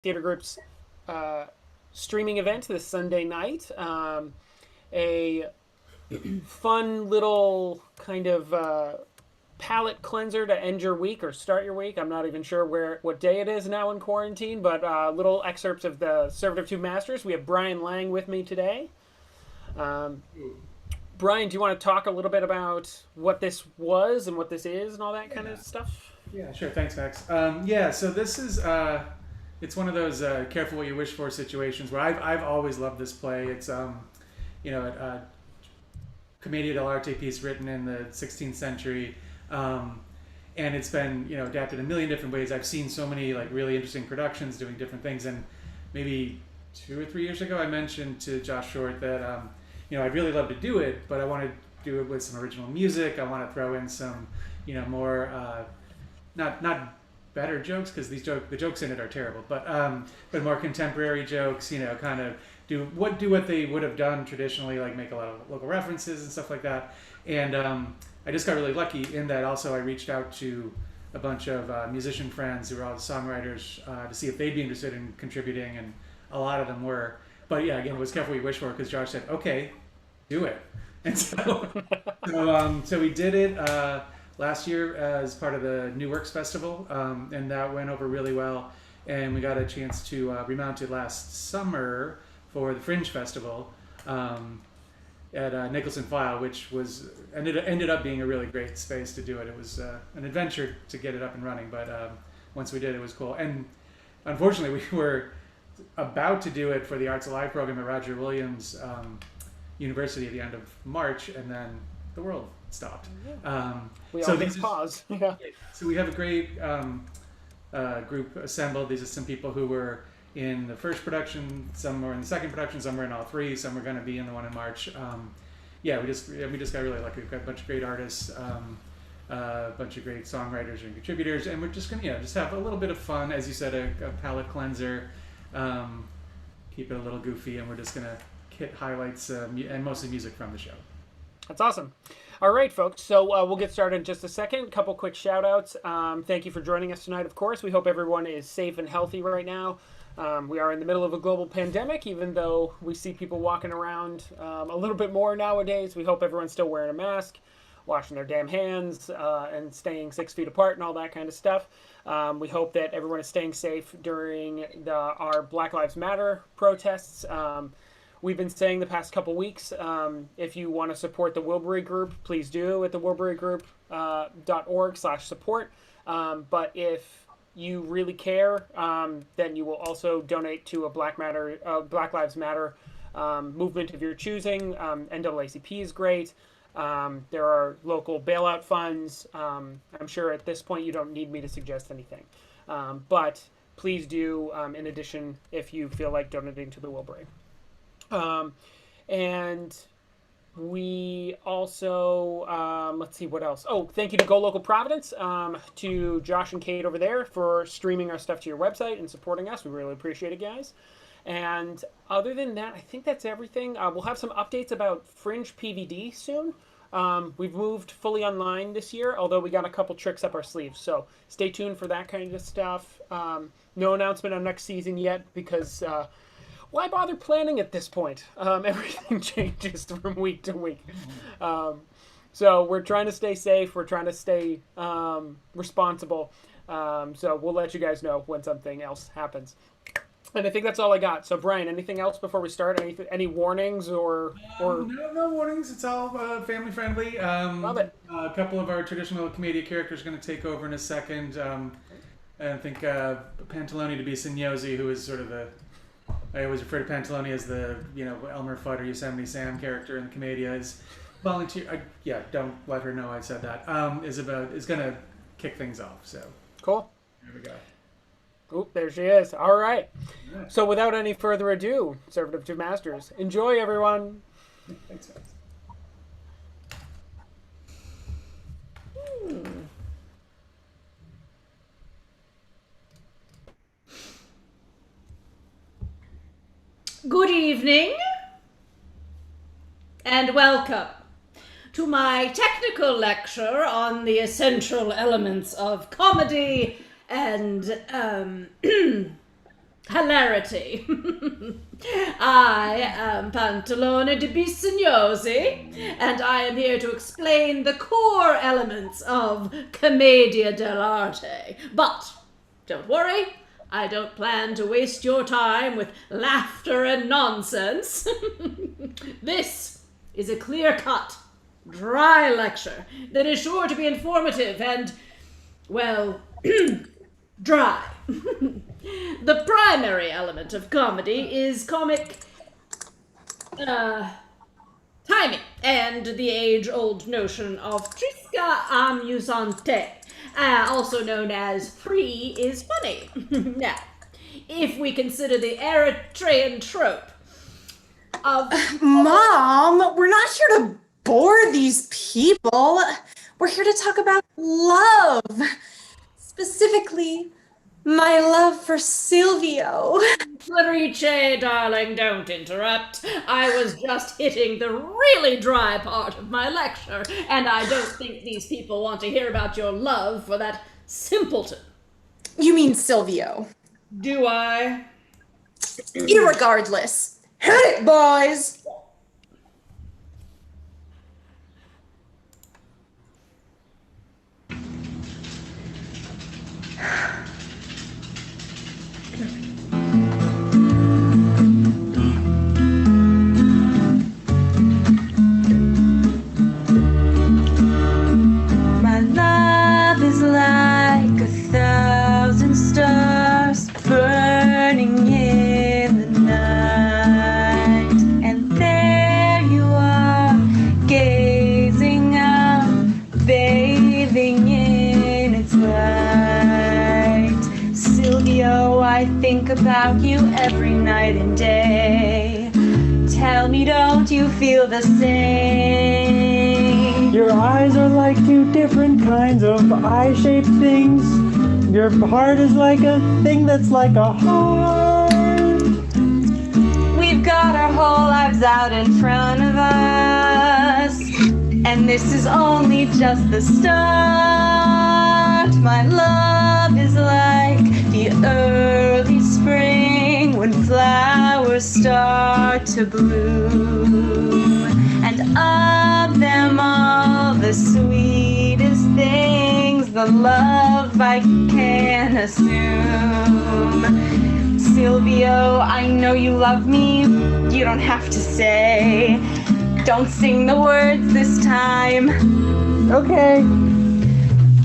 Theater Group's streaming event this Sunday night. A fun little kind of palate cleanser to end your week or start your week. I'm not even sure what day it is now in quarantine, but little excerpts of the Servant of Two Masters. We have Brien Lang with me today. Brien, do you want to talk a little bit about what this was and what this is and all that kind of stuff? Yeah, sure. Thanks, Max. So this is it's one of those careful what you wish for situations where I've always loved this play. It's a commedia dell'arte piece written in the 16th century, and it's been adapted a million different ways. I've seen so many like really interesting productions doing different things, and maybe 2 or 3 years ago I mentioned to Josh Short that I'd really love to do it, but I want to do it with some original music. I want to throw in some more not better jokes because the jokes in it are terrible, but more contemporary jokes. Kind of do what they would have done traditionally, like make a lot of local references and stuff like that. And I just got really lucky in that. Also, I reached out to a bunch of musician friends who were all songwriters to see if they'd be interested in contributing, and a lot of them were. But yeah, again, it was careful what you wish for because Josh said, "Okay, do it," and so we did it last year as part of the New Works Festival, and that went over really well. And we got a chance to remount it last summer for the Fringe Festival at Nicholson File, which ended up being a really great space to do it. It was an adventure to get it up and running, but once we did, it was cool. And unfortunately, we were about to do it for the Arts Alive program at Roger Williams University at the end of March, and then the world stopped. We all get pause. Yeah. So we have a great group assembled. These are some people who were in the first production, some were in the second production, some were in all three, some were going to be in the one in March. We just got really lucky. We've got a bunch of great artists, a bunch of great songwriters and contributors, and we're just going to just have a little bit of fun, as you said, a palate cleanser. Keep it a little goofy, and we're just going to hit highlights and mostly music from the show. That's awesome. All right, folks. So we'll get started in just a second. A couple quick shout outs. Thank you for joining us tonight, of course. We hope everyone is safe and healthy right now. We are in the middle of a global pandemic, even though we see people walking around a little bit more nowadays. We hope everyone's still wearing a mask, washing their damn hands, and staying 6 feet apart and all that kind of stuff. We hope that everyone is staying safe during our Black Lives Matter protests. We've been saying the past couple weeks, if you want to support the Wilbury group, please do at the wilburygroup.org/support. But if you really care, then you will also donate to a Black Lives Matter movement of your choosing. NAACP is great. There are local bailout funds. I'm sure at this point you don't need me to suggest anything. But please do, in addition, if you feel like donating to the Wilbury. And we also, let's see what else. Oh, thank you to Go Local Providence, to Josh and Kate over there for streaming our stuff to your website and supporting us. We really appreciate it, guys. And other than that, I think that's everything. We'll have some updates about Fringe PVD soon. We've moved fully online this year, although we got a couple tricks up our sleeves. So stay tuned for that kind of stuff. No announcement on next season yet because why bother planning at this point? Everything changes from week to week. So we're trying to stay safe. We're trying to stay responsible. So we'll let you guys know when something else happens. And I think that's all I got. So Brien, anything else before we start? Any warnings or? No warnings. It's all family friendly. Love it. A couple of our traditional comedic characters are going to take over in a second. I think Pantalone to be Signosi, who is sort of I always refer to Pantalone as the Elmer Fudd or Yosemite Sam character in the Commedia. Is volunteer. Don't let her know I said that. Is going to kick things off. So cool. There we go. Oop, there she is. All right. Yeah. So without any further ado, Servant of Two Masters. Enjoy, everyone. Thanks, guys. Good evening and welcome to my technical lecture on the essential elements of comedy and hilarity. I am Pantalone di Bisognosi, and I am here to explain the core elements of Commedia dell'arte. But don't worry, I don't plan to waste your time with laughter and nonsense. This is a clear-cut, dry lecture that is sure to be informative and, well, dry. The primary element of comedy is comic timing and the age-old notion of trisca amusante, also known as 3 is funny. Now, if we consider the Eritrean trope of... Mom, we're not here to bore these people. We're here to talk about love. Specifically, my love for Silvio. Clarice, darling, don't interrupt. I was just hitting the really dry part of my lecture, and I don't think these people want to hear about your love for that simpleton. You mean Silvio? Do I? Irregardless. Hit it, boys! My love is like 1,000 stars burning in the night, and there you are, gazing up, bathing in its light. Silvio, I think about you every night and day. Tell me, don't you feel the same? Your eyes are like two different kinds of eye-shaped things. Your heart is like a thing that's like a heart. We've got our whole lives out in front of us, and this is only just the start. My love is like the early spring when flowers start to bloom, and of them all, the sweetest things, the love I can assume. Silvio, I know you love me, you don't have to say. Don't sing the words this time. Okay.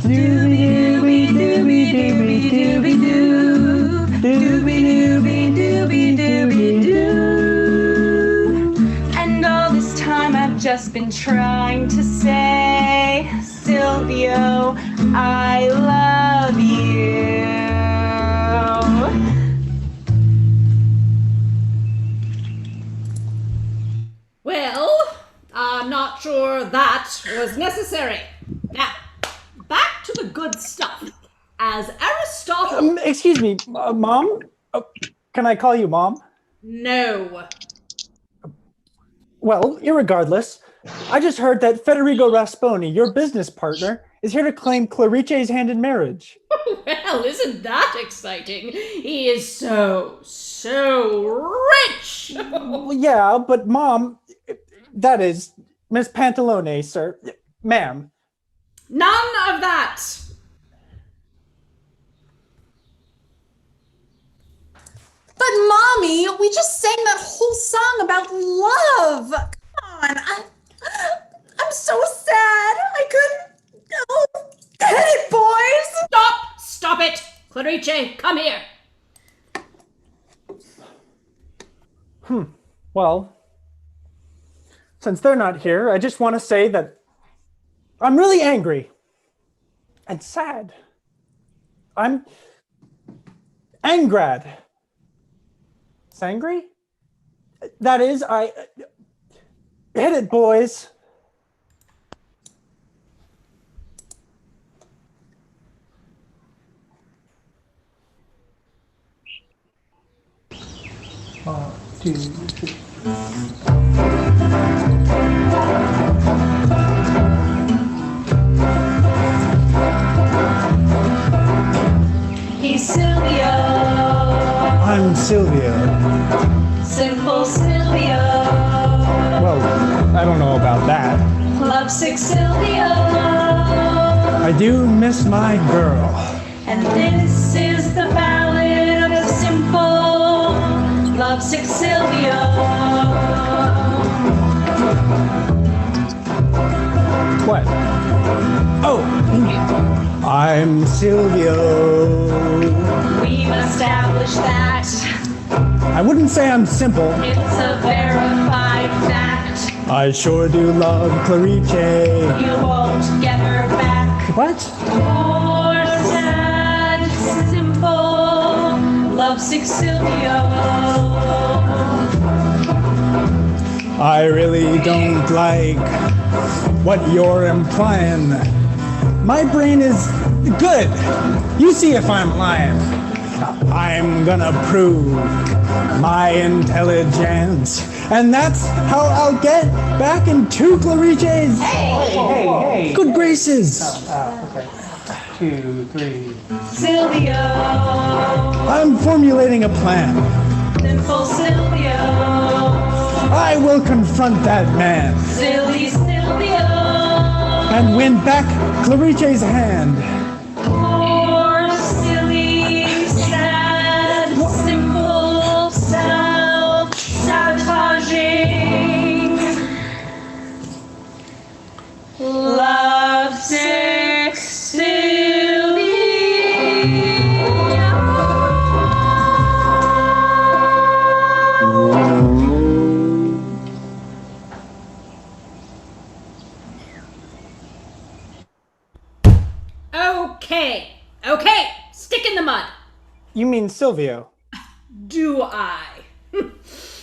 Doobie doobie doobie doobie doo. Doobie doobie doobie doobie doo. And all this time I've just been trying to say, Silvio, I love you. Well, I'm not sure that was necessary. Now, back to the good stuff. As Aristotle... Excuse me, Mom? Can I call you Mom? No. Well, irregardless, I just heard that Federico Rasponi, your business partner, is here to claim Clarice's hand in marriage. Well, isn't that exciting? He is so rich. Well, yeah, but Mom, that is, Miss Pantalone, sir, ma'am. None of that. But Mommy, we just sang that whole song about love. Come on, I'm so sad. I couldn't. Oh, hit it, boys! Stop it. Clarice, come here. Well, since they're not here, I just want to say that I'm really angry and sad. I'm angrad. Sangry? That is, hit it, boys. One, two, three. He's Silvio. I'm I'm Silvio. Simple Silvio. Well, I don't know about that. Lovesick Silvio. I do miss my girl. And this is the ballad of simple lovesick Silvio. What? Oh, I'm Silvio. We've established that I wouldn't say I'm simple. it's a verified fact. I sure do love Clarice. You won't get her back. What? Poor, sad, simple, lovesick Silvio. I really don't like what you're implying. My brain is good. You see if I'm lying. I'm gonna prove my intelligence. And that's how I'll get back into Clarice's good graces. Okay. 2, 3. Silvio. I'm formulating a plan. Simple Silvio. I will confront that man Silly Silvio. and win back Clarice's hand. Poor, silly, sad, simple, self-sabotaging, lovesick Silvio. Okay, stick in the mud. You mean Silvio? Do I?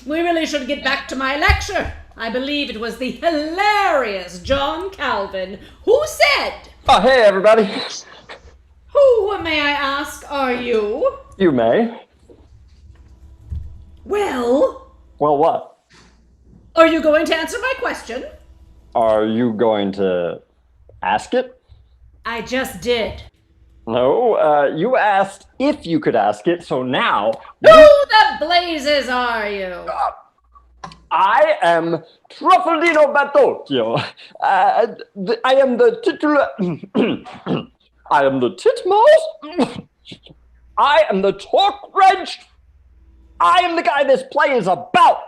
We really should get back to my lecture. I believe it was the hilarious John Calvin who said, Oh, hey, everybody. who, may I ask, are you? You may. Well, Well, what? are you going to answer my question? Are you going to ask it? I just did. No, you asked if you could ask it, so now Who the blazes are you? I am Truffaldino Battocchio. I am the titular... I am the titmost... I am the torque wrench. I am the guy this play is about.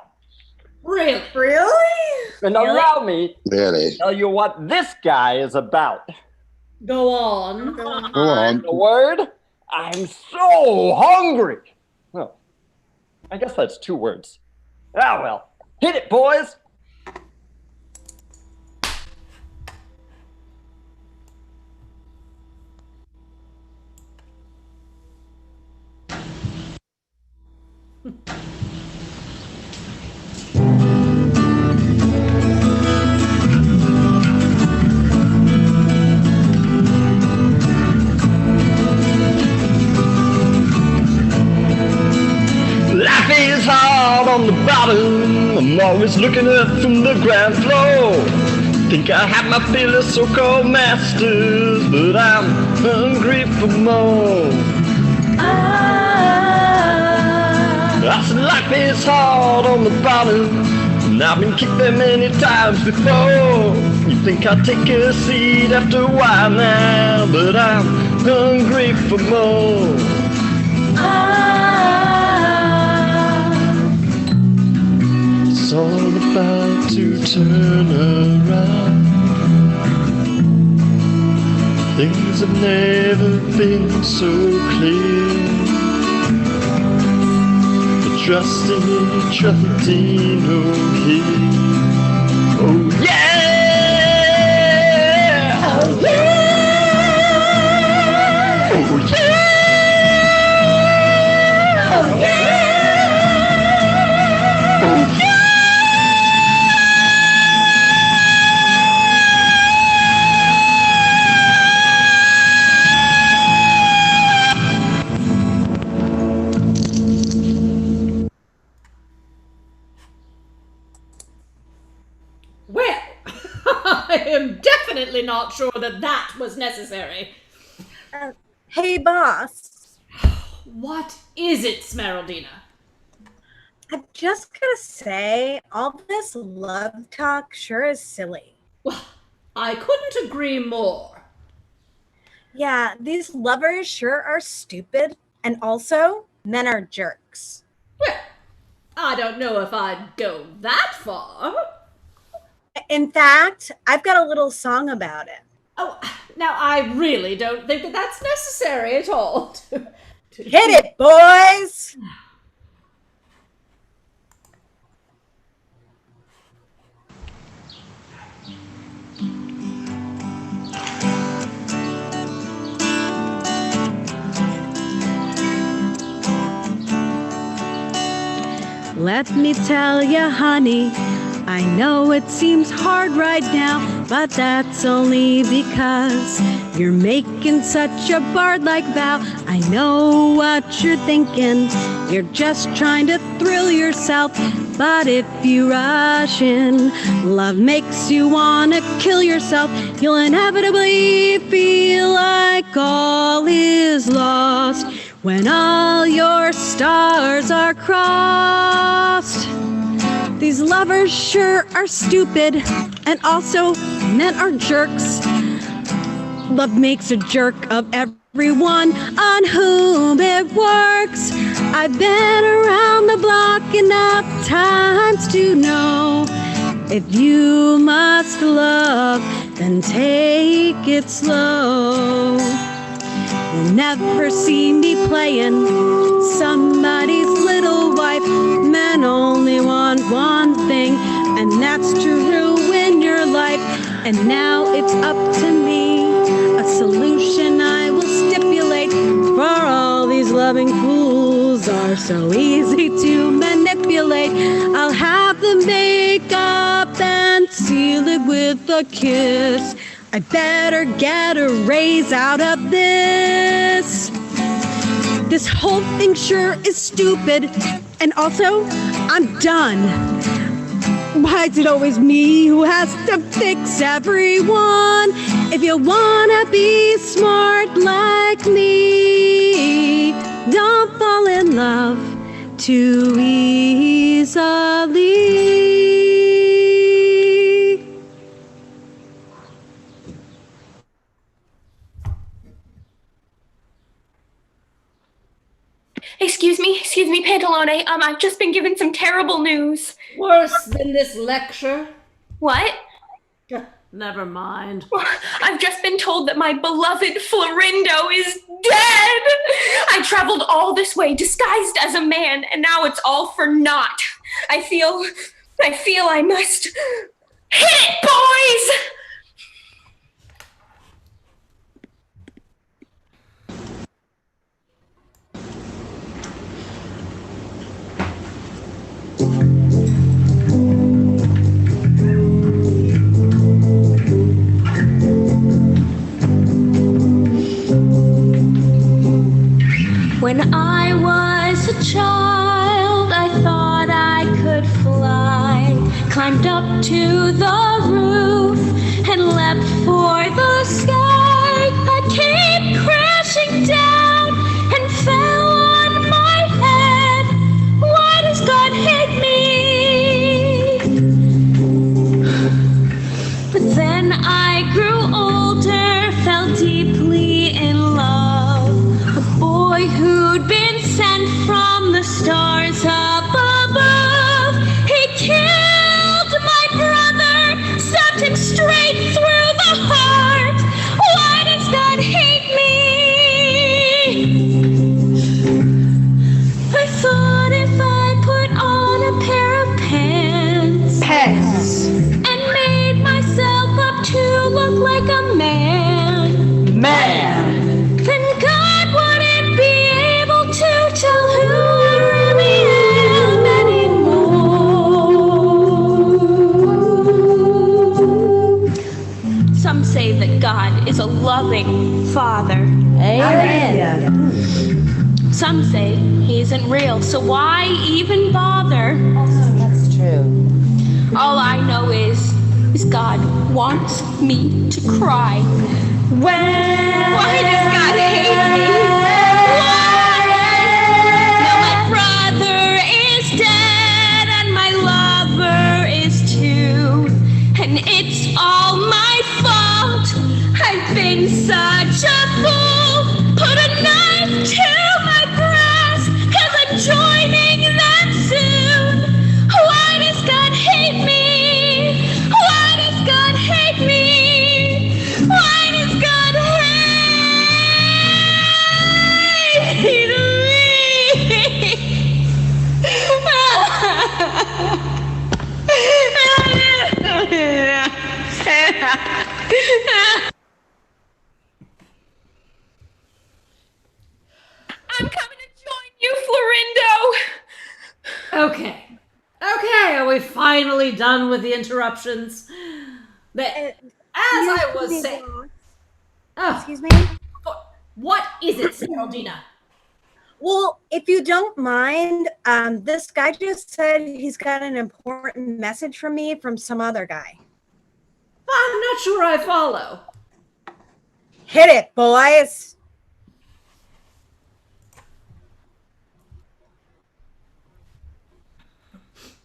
Really? Really? And allow me Really? to tell you what this guy is about. Go on. Go on. The word, I'm so hungry. Well, I guess that's 2 words. Ah, well, hit it, boys. Life is hard on the bottom. I'm always looking up from the ground floor. Think I have my fill of so-called masters, but I'm hungry for more. I said life is hard on the bottom, and I've been kicked there many times before. You think I'll take a seat after a while now, but I'm hungry for more. It's all about to turn around. Things have never been so clear. But trust in Truffaldino here. Oh yeah! Oh yeah! Oh yeah! Oh yeah! Oh yeah! Well, I am definitely not sure that was necessary. Hey, boss. What is it, Smeraldina? I'm just gonna say, all this love talk sure is silly. Well, I couldn't agree more. Yeah, these lovers sure are stupid, and also, men are jerks. Well, I don't know if I'd go that far. In fact, I've got a little song about it. Oh, now I really don't think that that's necessary at all. Hit it, boys! Let me tell you, honey, I know it seems hard right now, but that's only because you're making such a bard-like vow. I know what you're thinking, you're just trying to thrill yourself. But if you rush in, love makes you wanna kill yourself. You'll inevitably feel like all is lost when all your stars are crossed. These lovers sure are stupid, and also men are jerks. Love makes a jerk of everyone on whom it works. I've been around the block enough times to know, if you must love, then take it slow. You'll never see me playing somebody's little wife. Men only want one thing, and that's to ruin your life. And now it's up to me, a solution I will stipulate, for all these loving fools are so easy to manipulate. I'll have them make up and seal it with a kiss. I better get a raise out of this. This whole thing sure is stupid, and also, I'm done. Why is it always me who has to fix everyone? If you wanna be smart like me, don't fall in love too easily. Excuse me, Pantalone. I've just been given some terrible news. Worse than this lecture? What? Never mind. I've just been told that my beloved Florindo is dead! I traveled all this way disguised as a man, and now it's all for naught. I feel I must hit it, boys! When I was a child, I thought I could fly. Climbed up to the roof and leapt for the sky. I came crashing down and fell on my head. Why does God hate me? But then I grew older, fell deeply in love. A boy who'd been sent from the stars up above. He killed my brother, stabbed him straight through the heart. Why does God hate me? I thought if I put on a pair of pants and made myself up to look like a man, then God wouldn't be able to tell who I really am anymore. Some say that God is a loving father. Amen. Some say he isn't real, so why even bother? That's true. All I know is God wants me to cry. Why does God hate me? Why? Now my brother is dead. I'm coming to join you, Florindo. Okay. Okay, are we finally done with the interruptions? As I was saying. Oh, Excuse me? what is it, Geraldina? Well, if you don't mind, this guy just said he's got an important message from me from some other guy. I'm not sure I follow. Hit it, boys.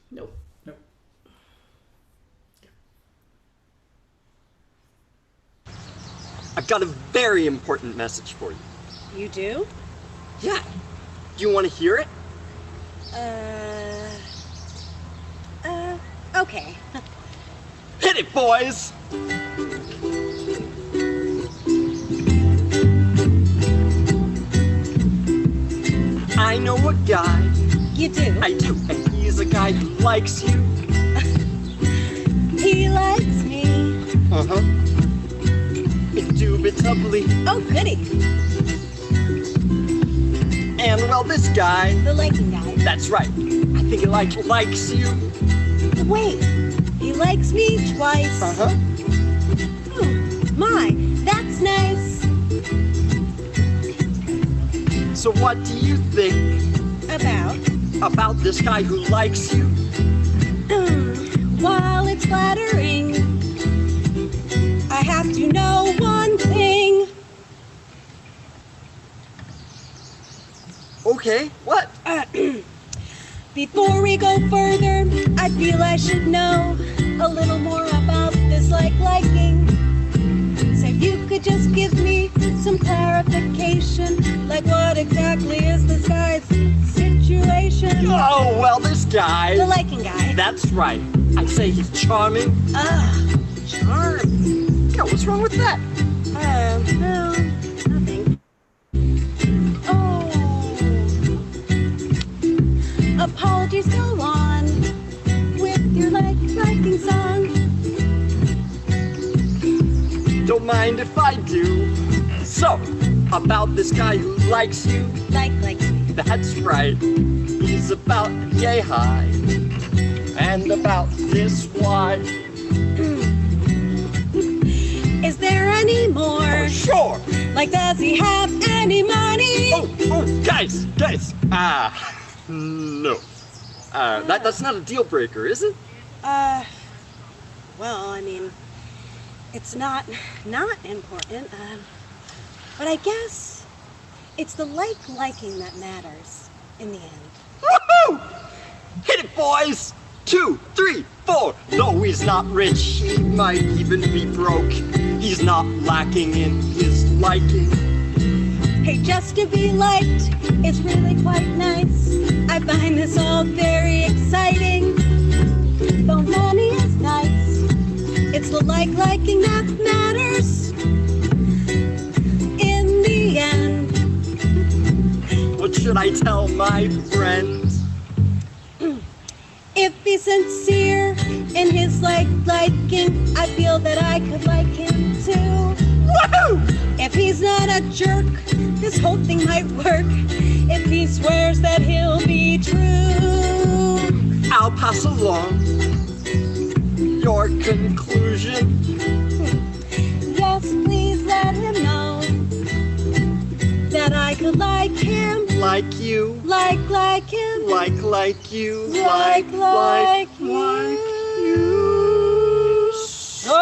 Nope. I've got a very important message for you. You do? Yeah. Do you want to hear it? Okay. Hit it, boys! I know a guy. You do? I do, and he's a guy who likes you. He likes me. Uh-huh. Indubitably. Oh, goody. And well, this guy. The liking guy. That's right. I think he likes you. Wait, he likes me twice. Uh-huh. My, that's nice. So what do you think about this guy who likes you? While it's flattering, I have to know one thing. Okay, what? Before we go further, I feel I should know a little more about this liking. So you could just give me some clarification, like what exactly is this guy's situation? Oh, well, this guy. The liking guy. That's right. I'd say he's charming. Charming. Yeah, what's wrong with that? No, nothing. Oh. Apologies, go on with your liking song. Don't mind if I do. So, about this guy who likes you. Likes me. That's right. He's about yay high. And about this wide. Is there any more? Oh, sure. Like, does he have any money? Oh, guys. No. That's not a deal breaker, is it? Well, I mean, it's not important. But I guess it's the liking that matters in the end. Woohoo! Hit it, boys! 2, 3, 4. No, he's not rich. He might even be broke. He's not lacking in his liking. Hey, just to be liked is really quite nice. I find this all very exciting. Though money is nice, it's the liking that matters. In the end. What should I tell my friend? If he's sincere in his liking, I feel that I could like him too. Woohoo! If he's not a jerk, this whole thing might work. If he swears that he'll be true, I'll pass along your conclusion. Yes, please let him know that I could like him. Like you. Like him. Like you. Like you. So.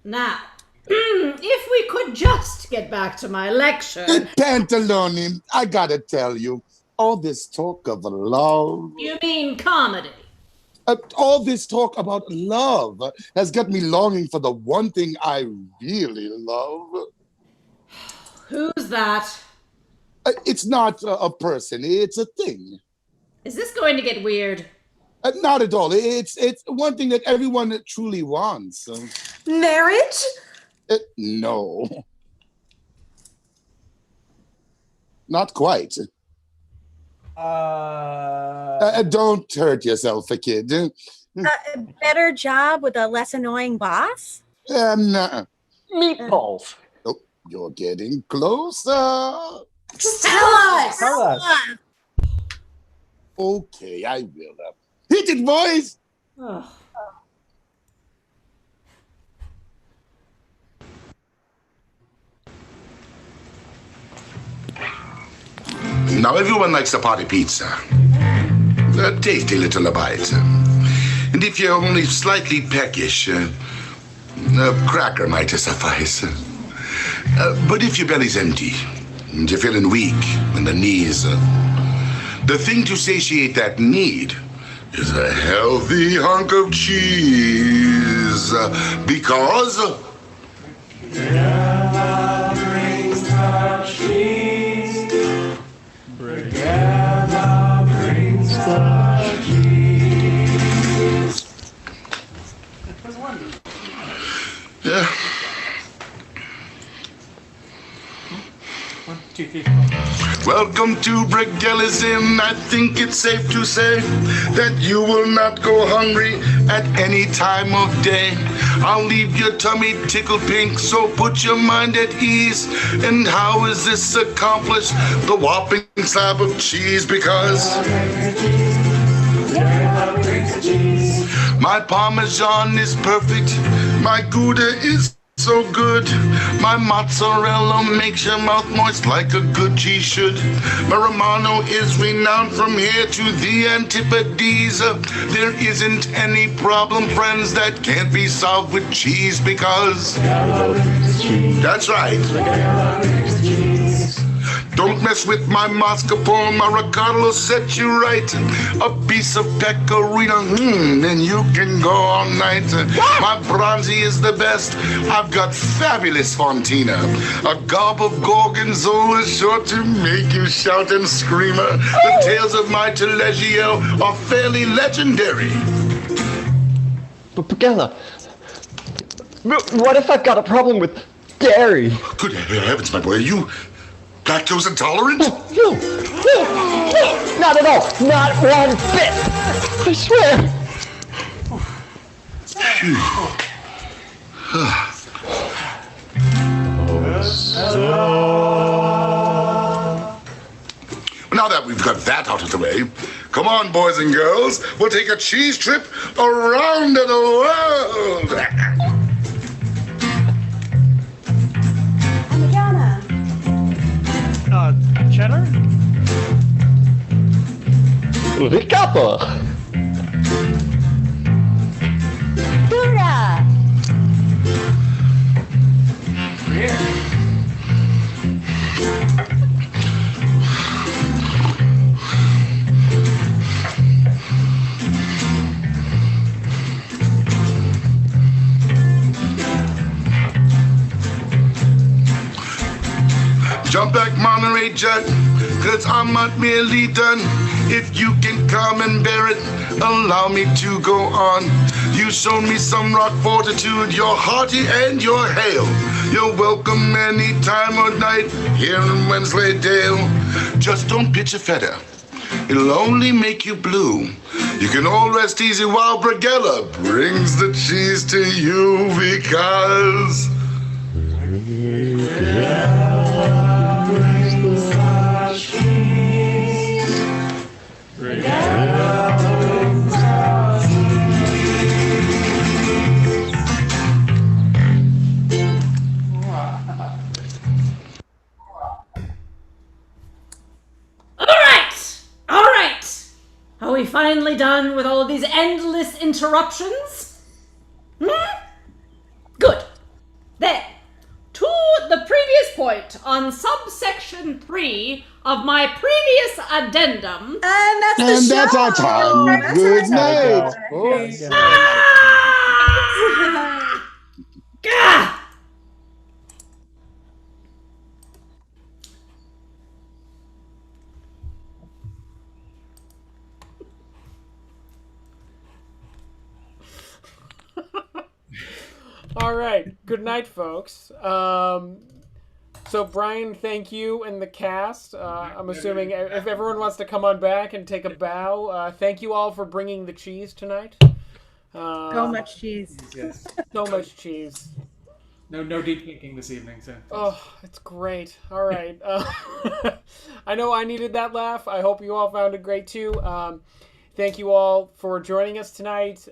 Now, if we could just get back to my lecture. Pantalone, I gotta tell you, all this talk of love. You mean comedy? All this talk about love has got me longing for the one thing I really love. Who's that? It's not a person, it's a thing. Is this going to get weird? Not at all. It's one thing that everyone truly wants. Marriage? No. Not quite. Don't hurt yourself, a kid. A better job with a less annoying boss? Nah. Meatballs. Oh, you're getting closer. Just tell us. Tell us. Okay, I will. Hit it, boys. Ugh. Now, everyone likes a party pizza. A tasty little bite. And if you're only slightly peckish, a cracker might suffice. But if your belly's empty, and you're feeling weak in the knees, the thing to satiate that need is a healthy hunk of cheese. Because... Brigella brings the cheese. Brigella brings the cheese. Yeah. 1, 2, 3, 4. Welcome to Brigella's Inn. I think it's safe to say that you will not go hungry at any time of day. I'll leave your tummy tickled pink, so put your mind at ease. And how is this accomplished? The whopping slab of cheese, because my Parmesan is perfect. My Gouda is so good. My mozzarella makes your mouth moist like a good cheese should. My Romano is renowned from here to the Antipodes. There isn't any problem, friends, that can't be solved with cheese, because that's right. Don't mess with my mascarpone. My ricotta will set you right. A piece of pecorino, and you can go all night. My bronzy is the best. I've got fabulous fontina. A gob of gorgonzola is sure to make you shout and scream. The tales of my Taleggio are fairly legendary. But Brigella, what if I've got a problem with dairy? Good heavens, my boy, are you lactose intolerant? No, not at all. Not one bit. I swear. Now that we've got that out of the way, come on, boys and girls. We'll take a cheese trip around the world. Madonna. Cheddar? Ricotta. Gouda. Jump back, Monterey Jack, 'cause I'm not merely done. If you can come and bear it, allow me to go on. You showed me some rock fortitude, you're hearty and you're hale. You're welcome any time or night here in Wensleydale. Just don't pitch a feather, it'll only make you blue. You can all rest easy while Brigella brings the cheese to you, because... All right. Are we finally done with all of these endless interruptions? Good. Then, to the previous point on subsection 3 of my previous addendum. And that's the And show. that's our time. That's Good our night. time. Gah! All right. Good night, folks. So So Brian, thank you and the cast. I'm assuming if everyone wants to come on back and take a bow, thank you all for bringing the cheese tonight. So much cheese. Yes. So much cheese. No deep thinking this evening. So. Oh, it's great. All right. I know I needed that laugh. I hope you all found it great too. Thank you all for joining us tonight.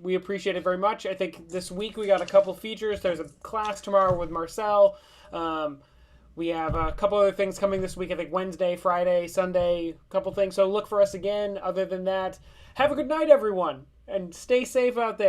We appreciate it very much. I think this week we got a couple features. There's a class tomorrow with Marcel. We have a couple other things coming this week. I think Wednesday, Friday, Sunday, a couple things. So look for us again. Other than that, have a good night, everyone, and stay safe out there.